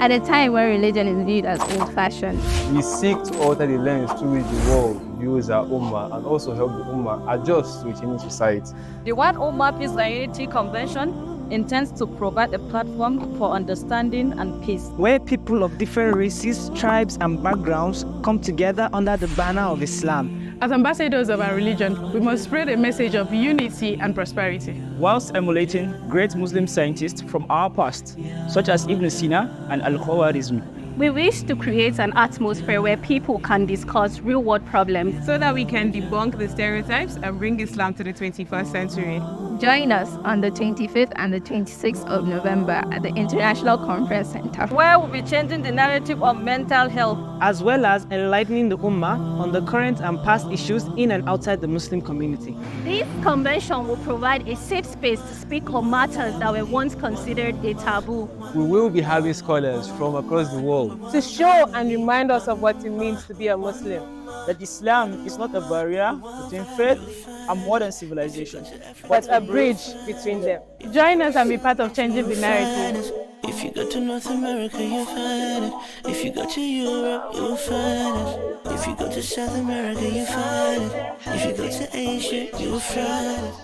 at a time when religion is viewed as old-fashioned. We seek to alter the lens through which the world views our Ummah and also help the Ummah adjust to a changing society. The 1ummah Peace and Unity Convention intends to provide a platform for understanding and peace, where people of different races, tribes, and backgrounds come together under the banner of Islam. As ambassadors of our religion, we must spread a message of unity and prosperity, whilst emulating great Muslim scientists from our past, such as Ibn Sina and Al-Khwarizmi. We wish to create an atmosphere where people can discuss real-world problems so that we can debunk the stereotypes and bring Islam to the 21st century. Join us on the 25th and the 26th of November at the International Conference Center, where we'll be changing the narrative of mental health, as well as enlightening the Ummah on the current and past issues in and outside the Muslim community. This convention will provide a safe space to speak on matters that were once considered a taboo. We will be having scholars from across the world to show and remind us of what it means to be a Muslim. That Islam is not a barrier between faith and modern civilization, but a bridge between them. Join us and be part of changing the narrative. If you go to North America, you'll find it. If you go to Europe, you'll find it. If you go to South America, you'll find it. If you go to Asia, you'll find it.